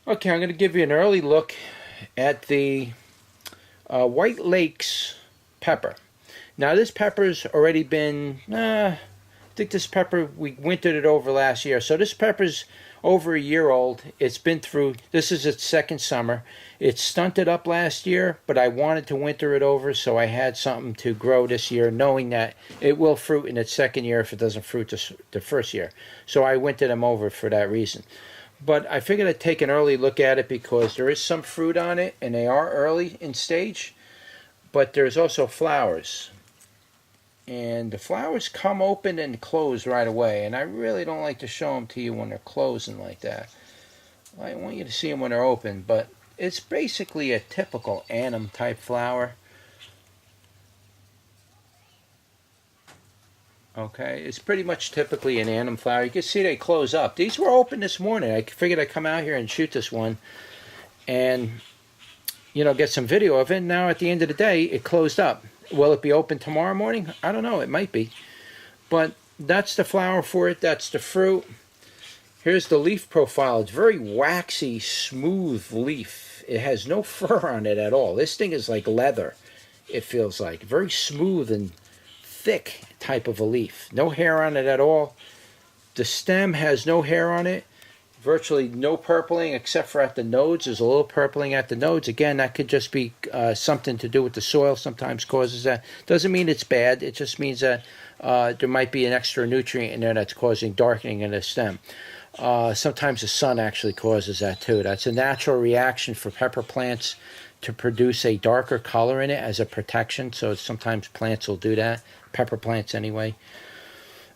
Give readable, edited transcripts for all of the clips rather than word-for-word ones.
Okay, I'm going to give you an early look at the White Lakes pepper. Now this pepper's already been, I think this pepper, we wintered it over last year. So this pepper's over a year old. It's been through, this is its second summer. It stunted up last year, but I wanted to winter it over, so I had something to grow this year, knowing that it will fruit in its second year if it doesn't fruit the first year. So I wintered them over for that reason. But I figured I'd take an early look at it because there is some fruit on it, and they are early in stage. But there's also flowers. And the flowers come open and close right away. And I really don't like to show them to you when they're closing like that. I want you to see them when they're open. But it's basically a typical annum type flower. Okay, it's pretty much typically an annum flower. You can see they close up. These were open this morning. I figured I'd come out here and shoot this one and, get some video of it. Now at the end of the day, it closed up. Will it be open tomorrow morning? I don't know. It might be. But that's the flower for it. That's the fruit. Here's the leaf profile. It's very waxy, smooth leaf. It has no fur on it at all. This thing is like leather, it feels like. Very smooth and thick type of a leaf. No hair on it at all. The stem has no hair on it. Virtually no purpling except for at the nodes. There's a little purpling at the nodes. Again, that could just be something to do with the soil. Sometimes causes that. Doesn't mean it's bad. It just means that there might be an extra nutrient in there that's causing darkening in the stem. Sometimes the sun actually causes that too. That's a natural reaction for pepper plants to produce a darker color in it as a protection. So sometimes plants will do that. Pepper plants anyway.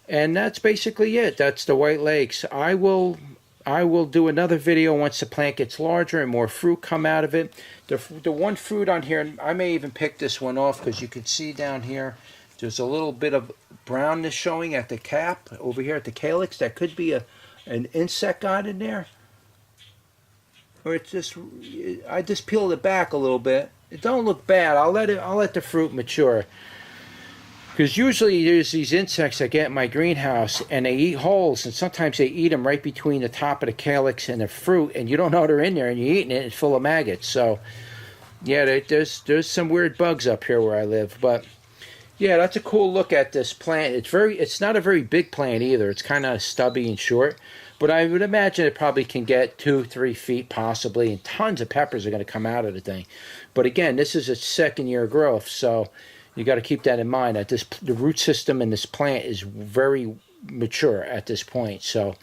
And that's basically it. That's the White Lakes. I will do another video once the plant gets larger and more fruit come out of it. The one fruit on here, I may even pick this one off because you can see down here there's a little bit of brownness showing at the cap over here at the calyx. That could be an insect got in there. Or it's just, I just peeled it back a little bit. It don't look bad. I'll let the fruit mature. Because usually there's these insects that get in my greenhouse and they eat holes, and sometimes they eat them right between the top of the calyx and the fruit, and you don't know they're in there, and you're eating it, and it's full of maggots. So, yeah, there's some weird bugs up here where I live. But, yeah, that's a cool look at this plant. It's not a very big plant either. It's kind of stubby and short. But I would imagine it probably can get 2-3 feet possibly, and tons of peppers are going to come out of the thing. But, again, this is its second year growth, so you got to keep that in mind. That the root system in this plant is very mature at this point. So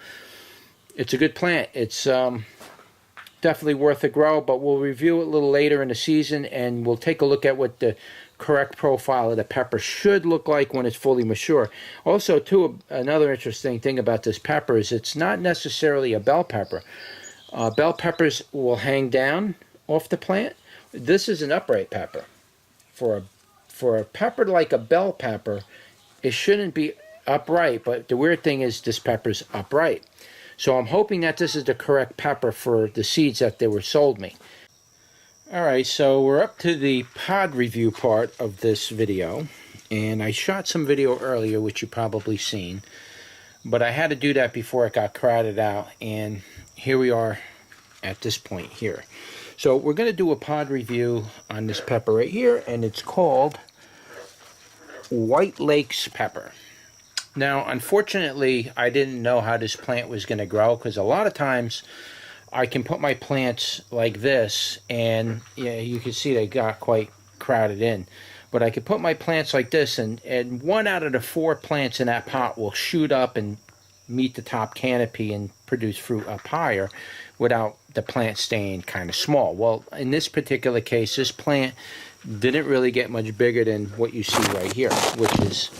it's a good plant. It's definitely worth a grow, but we'll review it a little later in the season, and we'll take a look at what the correct profile of the pepper should look like when it's fully mature. Also, too, another interesting thing about this pepper is it's not necessarily a bell pepper. Bell peppers will hang down off the plant. This is an upright pepper. For a pepper like a bell pepper, it shouldn't be upright, but the weird thing is this pepper's upright. So I'm hoping that this is the correct pepper for the seeds that they were sold me. Alright, so we're up to the pod review part of this video, and I shot some video earlier, which you've probably seen, but I had to do that before it got crowded out, and here we are at this point here. So we're going to do a pod review on this pepper right here, and it's called White Lakes pepper. Now, unfortunately, I didn't know how this plant was going to grow, because a lot of times I can put my plants like this, and you can see they got quite crowded in. But I could put my plants like this, and 1 out of the 4 plants in that pot will shoot up and meet the top canopy and produce fruit up higher without the plant staying kind of small. Well, in this particular case, this plant didn't really get much bigger than what you see right here, which is,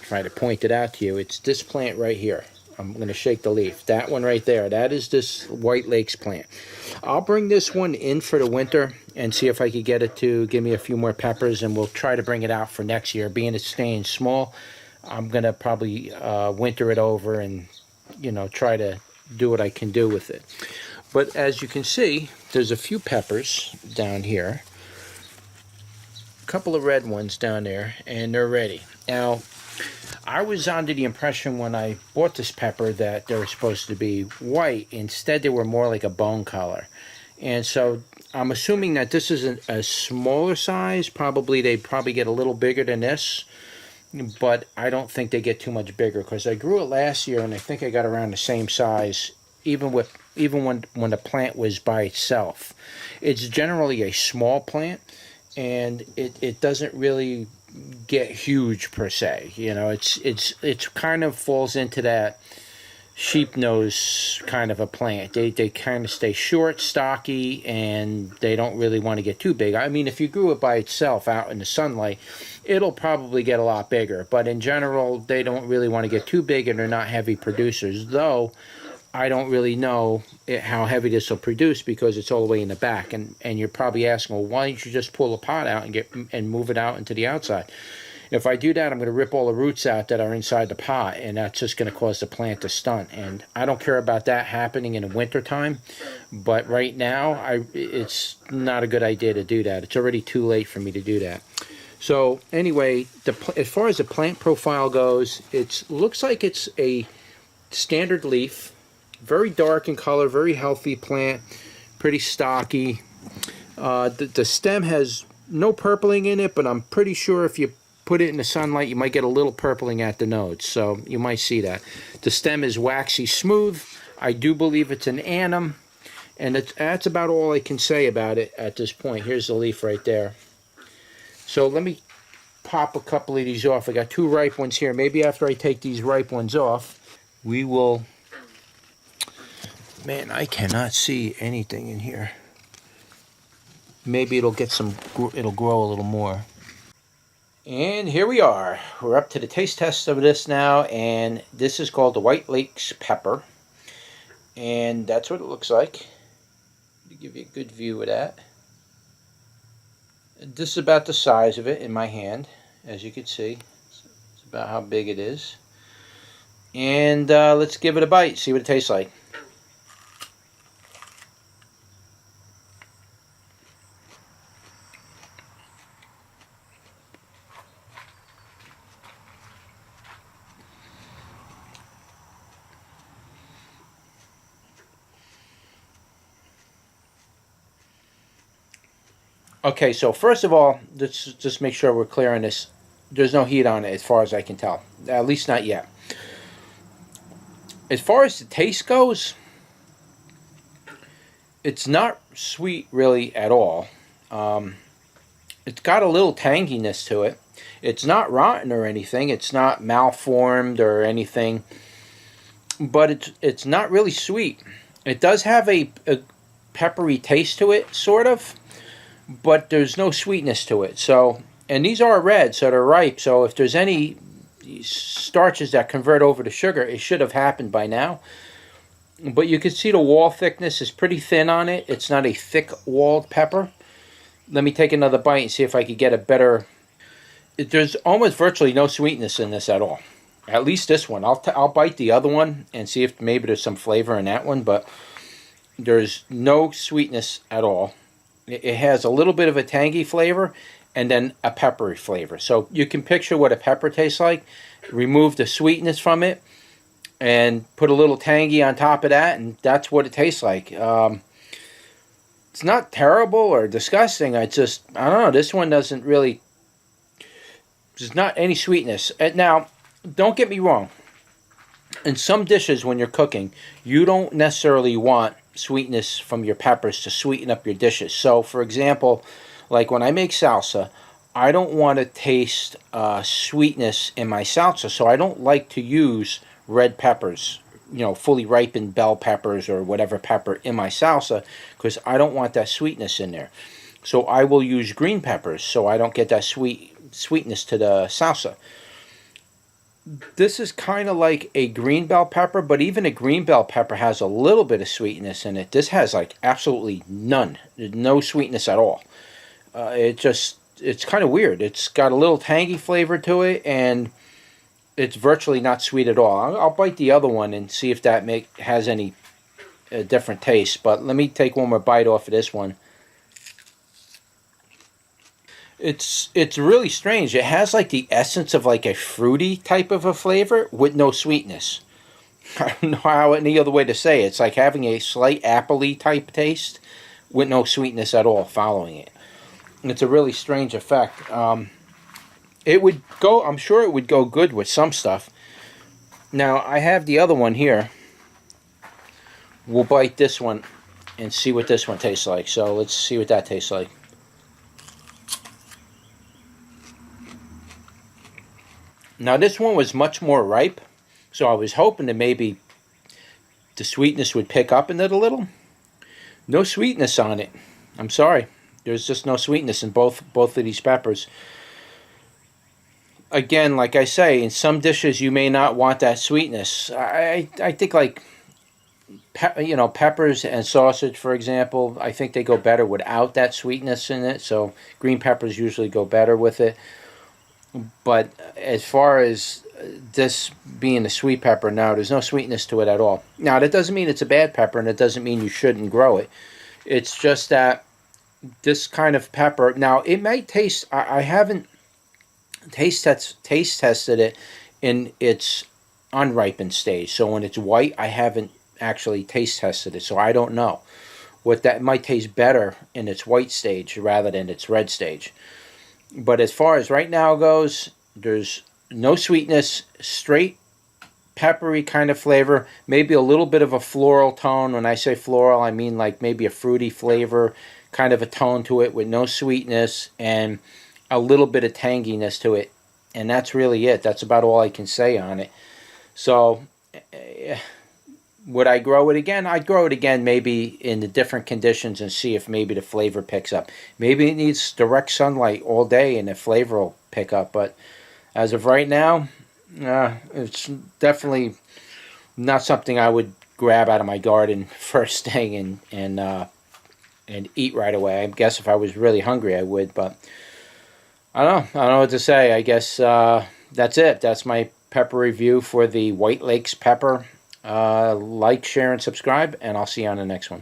try to point it out to you, it's this plant right here. I'm going to shake the leaf. That one right there, that is this White Lakes plant. I'll bring this one in for the winter and see if I could get it to give me a few more peppers, and we'll try to bring it out for next year. Being it's staying small, I'm going to probably winter it over and, try to do what I can do with it. But as you can see, there's a few peppers down here. A couple of red ones down there, and they're ready. Now, I was under the impression when I bought this pepper that they were supposed to be white. Instead, they were more like a bone color. And so I'm assuming that this is a smaller size. Probably they probably get a little bigger than this, but I don't think they get too much bigger because I grew it last year and I think I got around the same size even when the plant was by itself. It's generally a small plant and it doesn't really get huge per se. You know, it's kind of falls into that sheep nose kind of a plant. They kind of stay short, stocky, and they don't really want to get too big. I mean, if you grew it by itself out in the sunlight, it'll probably get a lot bigger. But in general, they don't really want to get too big, and they're not heavy producers. Though, I don't really know how heavy this will produce because it's all the way in the back. And you're probably asking, well, why don't you just pull the pot out and move it out into the outside? If I do that, I'm going to rip all the roots out that are inside the pot, and that's just going to cause the plant to stunt. And I don't care about that happening in the wintertime, but right now, it's not a good idea to do that. It's already too late for me to do that. So anyway, as far as the plant profile goes, it looks like it's a standard leaf, very dark in color, very healthy plant, pretty stocky. The stem has no purpling in it, but I'm pretty sure if you put it in the sunlight, you might get a little purpling at the nodes, so you might see that. The stem is waxy smooth. I do believe it's an annum, and that's about all I can say about it at this point. Here's the leaf right there. So let me pop a couple of these off. I got 2 ripe ones here. Maybe after I take these ripe ones off, we will... Man, I cannot see anything in here. Maybe it'll grow a little more. And here we are. We're up to the taste test of this now, and this is called the White Lakes pepper. And that's what it looks like. To give you a good view of that. This is about the size of it in my hand, as you can see. It's about how big it is. And let's give it a bite, see what it tastes like. Okay, so first of all, let's just make sure we're clear on this. There's no heat on it as far as I can tell. At least not yet. As far as the taste goes, it's not sweet really at all. It's got a little tanginess to it. It's not rotten or anything. It's not malformed or anything. But it's not really sweet. It does have a peppery taste to it, sort of. But there's no sweetness to it. So, and these are red, so they're ripe. So if there's any starches that convert over to sugar, it should have happened by now. But you can see the wall thickness is pretty thin on it. It's not a thick-walled pepper. Let me take another bite and see if I could get a better... There's almost virtually no sweetness in this at all. At least this one. I'll bite the other one and see if maybe there's some flavor in that one. But there's no sweetness at all. It has a little bit of a tangy flavor and then a peppery flavor. So you can picture what a pepper tastes like. Remove the sweetness from it and put a little tangy on top of that, and that's what it tastes like. It's not terrible or disgusting. I don't know, this one doesn't really... There's not any sweetness. Now, don't get me wrong. In some dishes when you're cooking, you don't necessarily want sweetness from your peppers to sweeten up your dishes. So, for example, like when I make salsa, I don't want to taste sweetness in my salsa, so I don't like to use red peppers, you know, fully ripened bell peppers or whatever pepper in my salsa, because I don't want that sweetness in there. So I will use green peppers so I don't get that sweetness to the salsa. This is kind of like a green bell pepper, but even a green bell pepper has a little bit of sweetness in it. This has like absolutely none. No sweetness at all. It's kind of weird. It's got a little tangy flavor to it, and it's virtually not sweet at all. I'll bite the other one and see if that has any different taste. But let me take one more bite off of this one. It's really strange. It has like the essence of like a fruity type of a flavor with no sweetness. I don't know how any other way to say it. It's like having a slight appley type taste with no sweetness at all following it. It's a really strange effect. It would go, I'm sure it would go good with some stuff. Now, I have the other one here. We'll bite this one and see what this one tastes like. So let's see what that tastes like. Now, this one was much more ripe, so I was hoping that maybe the sweetness would pick up in it a little. No sweetness on it. I'm sorry. There's just no sweetness in both of these peppers. Again, like I say, in some dishes you may not want that sweetness. I think like peppers and sausage, for example, I think they go better without that sweetness in it. So green peppers usually go better with it. But as far as this being a sweet pepper, no, there's no sweetness to it at all. Now, that doesn't mean it's a bad pepper, and it doesn't mean you shouldn't grow it. It's just that this kind of pepper, now it might taste, I haven't taste tested it in its unripened stage. So when it's white, I haven't actually taste tested it, so I don't know. What that might taste better in its white stage rather than its red stage. But as far as right now goes, there's no sweetness, straight peppery kind of flavor, maybe a little bit of a floral tone. When I say floral, I mean like maybe a fruity flavor, kind of a tone to it with no sweetness and a little bit of tanginess to it. And that's really it. That's about all I can say on it. So, would I grow it again? I'd grow it again maybe in the different conditions and see if maybe the flavor picks up. Maybe it needs direct sunlight all day and the flavor will pick up. But as of right now, it's definitely not something I would grab out of my garden first thing and eat right away. I guess if I was really hungry, I would. But I don't know what to say. I guess that's it. That's my pepper review for the White Lakes pepper. Like, share, and subscribe, and I'll see you on the next one.